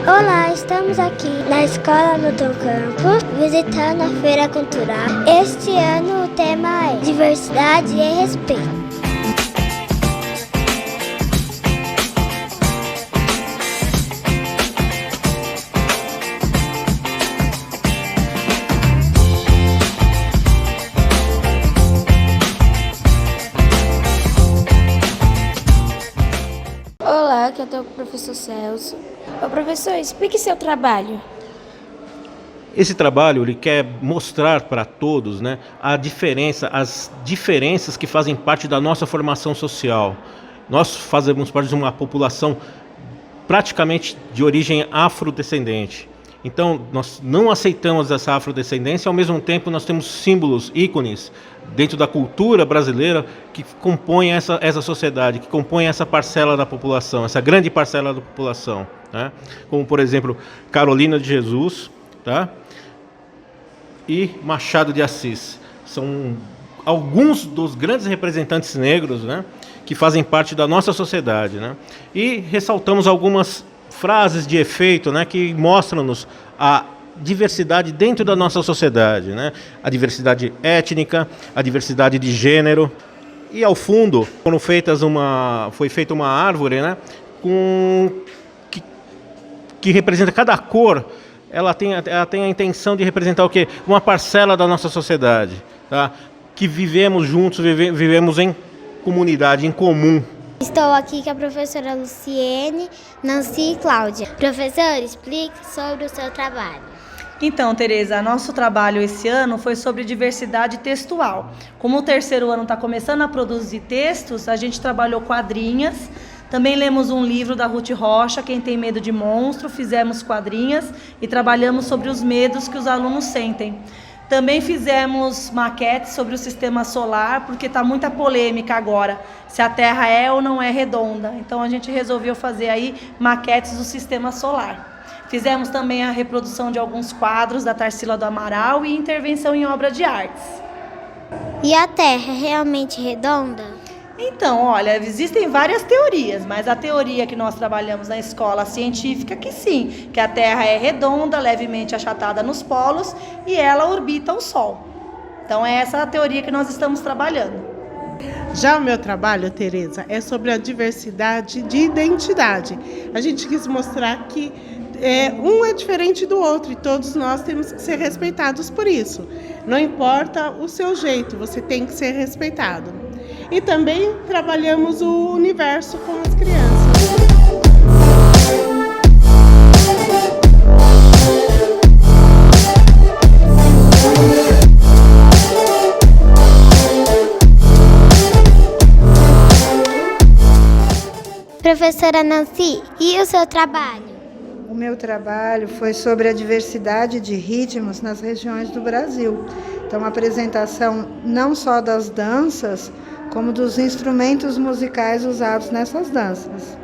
Olá, estamos aqui na Escola Newton Campos, visitando a Feira Cultural. Este ano o tema é Diversidade e Respeito. Olá, aqui é o professor Celso. Ô, professor, explique seu trabalho. Esse trabalho ele quer mostrar para todos, né, as diferenças que fazem parte da nossa formação social. Nós fazemos parte de uma população praticamente de origem afrodescendente. Então, nós não aceitamos essa afrodescendência, ao mesmo tempo nós temos símbolos, ícones, dentro da cultura brasileira que compõem essa sociedade, que compõem essa parcela da população, essa grande parcela da população, né? Como, por exemplo, Carolina de Jesus, tá? E Machado de Assis. São alguns dos grandes representantes negros, né, que fazem parte da nossa sociedade, né? E ressaltamos algumas frases de efeito, né, que mostram-nos a diversidade dentro da nossa sociedade, né? A diversidade étnica, a diversidade de gênero. E ao fundo foi feita uma árvore, né, que representa cada cor. Ela tem a intenção de representar o quê? Uma parcela da nossa sociedade, tá? Que vivemos juntos, vivemos em comunidade, em comum. Estou aqui com a professora Luciene, Nancy e Cláudia. Professor, explique sobre o seu trabalho. Então, Tereza, nosso trabalho esse ano foi sobre diversidade textual. Como o terceiro ano está começando a produzir textos, a gente trabalhou quadrinhas. Também lemos um livro da Ruth Rocha, Quem Tem Medo de Monstro, fizemos quadrinhas e trabalhamos sobre os medos que os alunos sentem. Também fizemos maquetes sobre o sistema solar, porque está muita polêmica agora, se a Terra é ou não é redonda. Então a gente resolveu fazer aí maquetes do sistema solar. Fizemos também a reprodução de alguns quadros da Tarsila do Amaral e intervenção em obra de artes. E a Terra é realmente redonda? Então, olha, existem várias teorias, mas a teoria que nós trabalhamos na escola científica é que sim, que a Terra é redonda, levemente achatada nos polos e ela orbita o Sol. Então, é essa a teoria que nós estamos trabalhando. Já o meu trabalho, Tereza, é sobre a diversidade de identidade. A gente quis mostrar que um é diferente do outro e todos nós temos que ser respeitados por isso. Não importa o seu jeito, você tem que ser respeitado. E também trabalhamos o universo com as crianças. Professora Nancy, e o seu trabalho? O meu trabalho foi sobre a diversidade de ritmos nas regiões do Brasil. Então, a apresentação não só das danças, como dos instrumentos musicais usados nessas danças.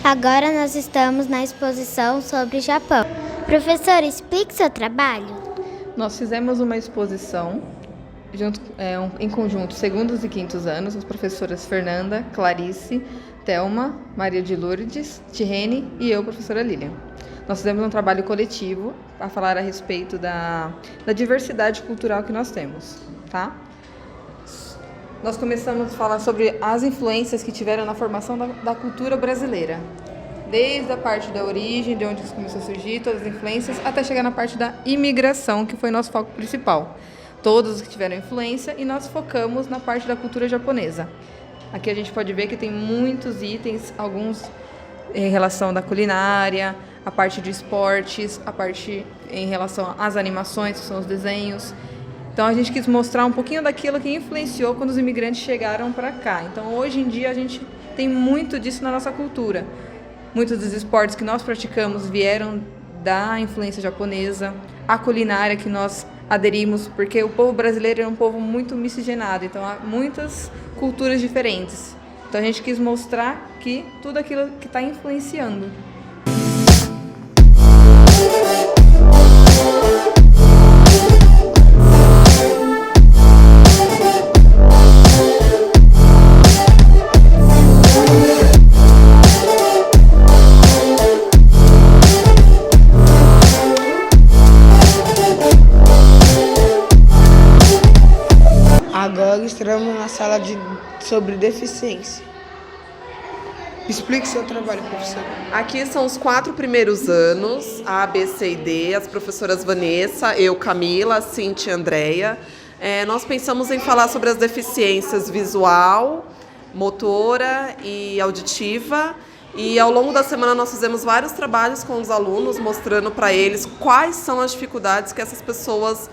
Agora nós estamos na exposição sobre o Japão. Professor, explique seu trabalho. Nós fizemos uma exposição em conjunto, segundos e quintos anos, as professoras Fernanda, Clarice, Thelma, Maria de Lourdes, Tirene e eu, professora Lilian. Nós fizemos um trabalho coletivo para falar a respeito da diversidade cultural que nós temos, tá? Nós começamos a falar sobre as influências que tiveram na formação da cultura brasileira. Desde a parte da origem, de onde isso começou a surgir, todas as influências, até chegar na parte da imigração, que foi nosso foco principal. Todos os que tiveram influência, e nós focamos na parte da cultura japonesa. Aqui a gente pode ver que tem muitos itens, alguns em relação da culinária, a parte de esportes, a parte em relação às animações, que são os desenhos. Então a gente quis mostrar um pouquinho daquilo que influenciou quando os imigrantes chegaram para cá. Então hoje em dia a gente tem muito disso na nossa cultura. Muitos dos esportes que nós praticamos vieram da influência japonesa, a culinária que nós aderimos, porque o povo brasileiro é um povo muito miscigenado, então há muitas culturas diferentes. Então a gente quis mostrar que tudo aquilo que está influenciando. entramos na sala sobre deficiência. Explique seu trabalho, professora. Aqui são os 4 primeiros anos, A, B, C e D, as professoras Vanessa, eu, Camila, Cíntia e Andréia. Nós pensamos em falar sobre as deficiências visual, motora e auditiva. E ao longo da semana nós fizemos vários trabalhos com os alunos, mostrando para eles quais são as dificuldades que essas pessoas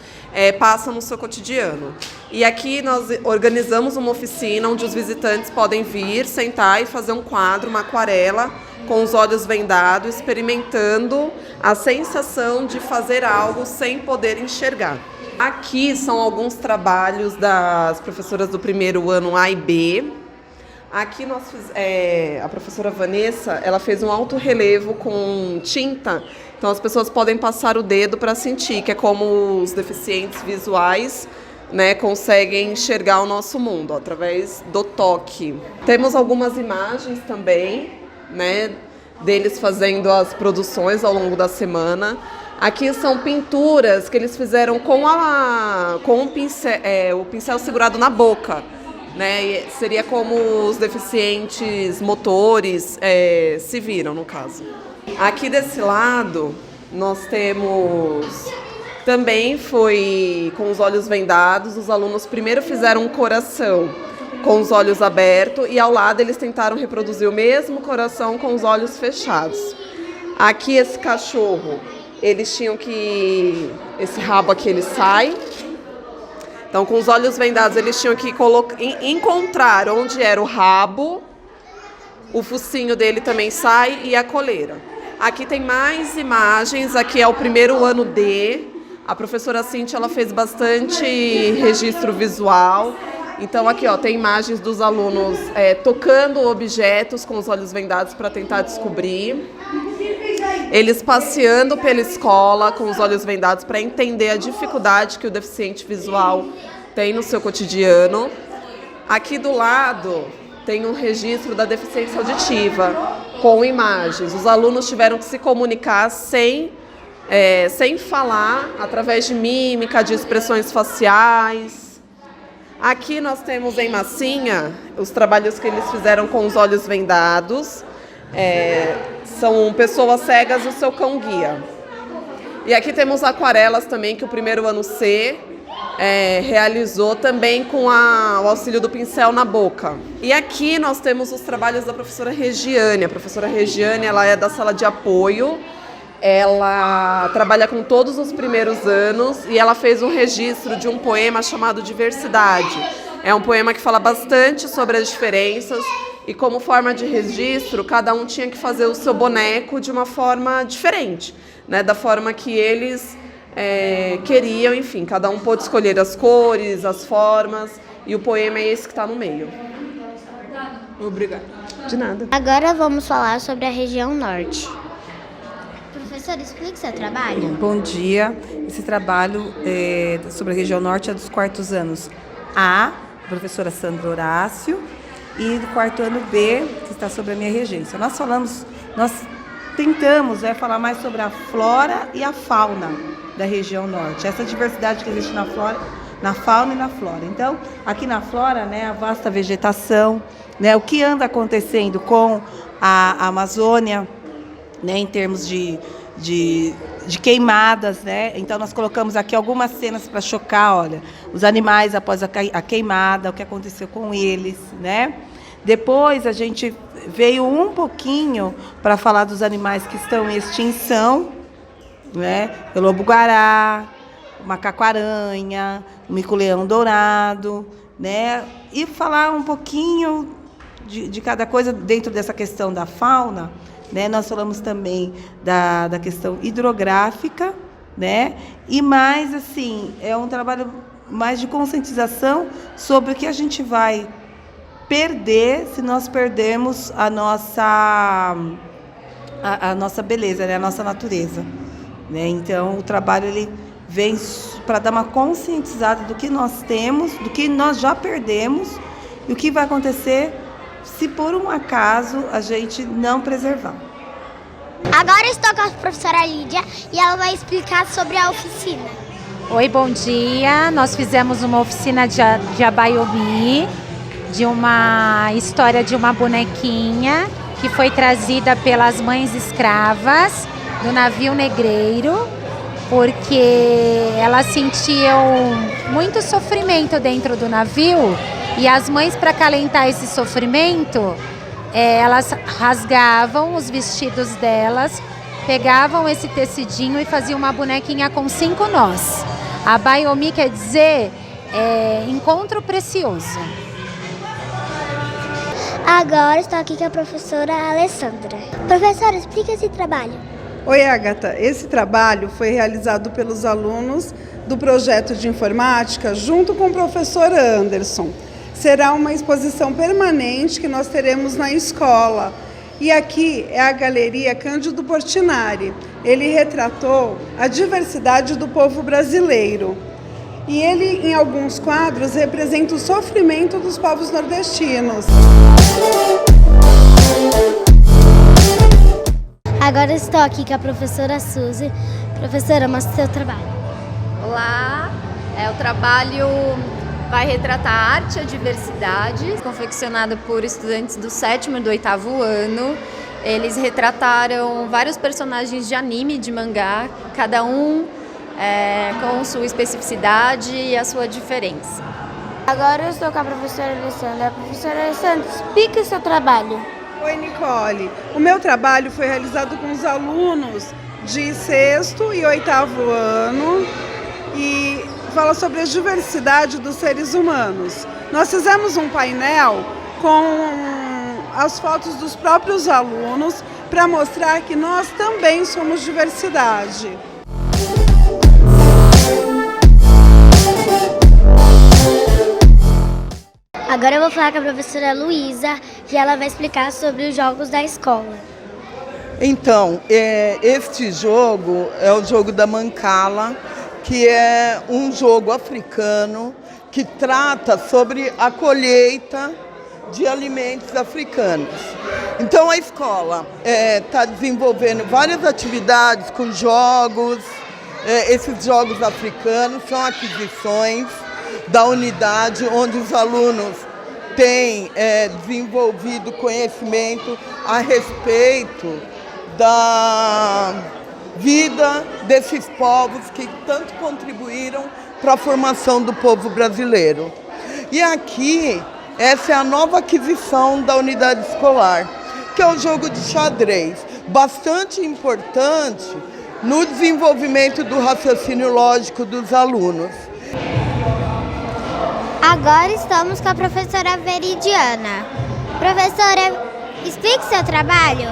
passam no seu cotidiano. E aqui nós organizamos uma oficina onde os visitantes podem vir, sentar e fazer um quadro, uma aquarela, com os olhos vendados, experimentando a sensação de fazer algo sem poder enxergar. Aqui são alguns trabalhos das professoras do primeiro ano A e B. Aqui a professora Vanessa, ela fez um alto relevo com tinta, então as pessoas podem passar o dedo para sentir, que é como os deficientes visuais, né, conseguem enxergar o nosso mundo, através do toque. Temos algumas imagens também, né, deles fazendo as produções ao longo da semana. Aqui são pinturas que eles fizeram com o pincel segurado na boca. Né? Seria como os deficientes motores se viram, no caso. Aqui desse lado, nós temos... Também foi com os olhos vendados. Os alunos primeiro fizeram um coração com os olhos abertos e ao lado eles tentaram reproduzir o mesmo coração com os olhos fechados. Aqui esse cachorro, eles tinham que... Esse rabo aqui, ele sai... Então, com os olhos vendados, eles tinham que encontrar onde era o rabo, o focinho dele também sai e a coleira. Aqui tem mais imagens, aqui é o primeiro ano D. A professora Cíntia, ela fez bastante registro visual. Então, aqui tem imagens dos alunos tocando objetos com os olhos vendados para tentar descobrir. Eles passeando pela escola com os olhos vendados para entender a dificuldade que o deficiente visual tem no seu cotidiano. Aqui do lado tem um registro da deficiência auditiva com imagens. Os alunos tiveram que se comunicar sem falar, através de mímica, de expressões faciais. Aqui nós temos em massinha os trabalhos que eles fizeram com os olhos vendados. São pessoas cegas e o seu cão-guia. E aqui temos aquarelas também que o primeiro ano C realizou também com o auxílio do pincel na boca. E aqui nós temos os trabalhos da professora Regiane. A professora Regiane, ela é da sala de apoio. Ela trabalha com todos os primeiros anos e ela fez um registro de um poema chamado Diversidade. É um poema que fala bastante sobre as diferenças. E como forma de registro, cada um tinha que fazer o seu boneco de uma forma diferente, né? Da forma que eles queriam, enfim. Cada um pôde escolher as cores, as formas, e o poema é esse que está no meio. Obrigada. De nada. Agora vamos falar sobre a região norte. Professor, explique seu trabalho. Bom dia. Esse trabalho sobre a região norte é dos quartos anos A, professora Sandra Horácio, e do quarto ano B, que está sobre a minha regência. Nós tentamos falar mais sobre a flora e a fauna da região norte, essa diversidade que existe na fauna e na flora. Então, aqui na flora, a vasta vegetação, o que anda acontecendo com a Amazônia, em termos de queimadas, Então nós colocamos aqui algumas cenas para chocar, olha, os animais após a queimada, o que aconteceu com eles, Depois a gente veio um pouquinho para falar dos animais que estão em extinção, o lobo-guará, o macaco-aranha, o mico-leão dourado, E falar um pouquinho de cada coisa dentro dessa questão da fauna. Nós falamos também da questão hidrográfica, E mais, assim, é um trabalho mais de conscientização sobre o que a gente vai perder se nós perdermos a nossa beleza, a nossa natureza. Então, o trabalho ele vem para dar uma conscientizada do que nós temos, do que nós já perdemos e o que vai acontecer se por um acaso a gente não preservar. Agora estou com a professora Lídia e ela vai explicar sobre a oficina. Oi, bom dia. Nós fizemos uma oficina de Abaiomi, de uma história de uma bonequinha que foi trazida pelas mães escravas do navio negreiro, porque elas sentiam muito sofrimento dentro do navio e as mães, para acalentar esse sofrimento, elas rasgavam os vestidos delas, pegavam esse tecidinho e faziam uma bonequinha com 5 nós. Abaiomi quer dizer encontro precioso. Agora estou aqui com a professora Alessandra. Professora, explica esse trabalho. Oi, Agatha. Esse trabalho foi realizado pelos alunos do projeto de informática junto com o professor Anderson. Será uma exposição permanente que nós teremos na escola. E aqui é a Galeria Cândido Portinari. Ele retratou a diversidade do povo brasileiro. E ele, em alguns quadros, representa o sofrimento dos povos nordestinos. Agora estou aqui com a professora Suzy. Professora, mostra o seu trabalho. Olá, o trabalho vai retratar a arte e a diversidade, confeccionado por estudantes do 7º e do 8º ano. Eles retrataram vários personagens de anime, de mangá, cada um com sua especificidade e a sua diferença. Agora eu estou com a professora Alessandra. Professora Alessandra, explica o seu trabalho. Oi, Nicole. O meu trabalho foi realizado com os alunos de 6º e 8º ano e fala sobre a diversidade dos seres humanos. Nós fizemos um painel com as fotos dos próprios alunos para mostrar que nós também somos diversidade. Agora eu vou falar com a professora Luísa e ela vai explicar sobre os jogos da escola. Então, este jogo é o jogo da Mancala, que é um jogo africano que trata sobre a colheita de alimentos africanos. Então a escola está desenvolvendo várias atividades com jogos. Esses jogos africanos são aquisições da unidade onde os alunos têm desenvolvido conhecimento a respeito da vida desses povos que tanto contribuíram para a formação do povo brasileiro. E aqui, essa é a nova aquisição da unidade escolar, que é o jogo de xadrez, bastante importante no desenvolvimento do raciocínio lógico dos alunos. Agora estamos com a professora Veridiana. Professora, explique seu trabalho.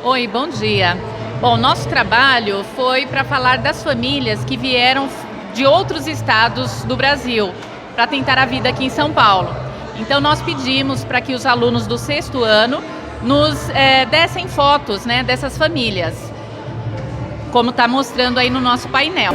Oi, bom dia. Bom, nosso trabalho foi para falar das famílias que vieram de outros estados do Brasil para tentar a vida aqui em São Paulo. Então nós pedimos para que os alunos do 6º ano nos dessem fotos, dessas famílias, como está mostrando aí no nosso painel.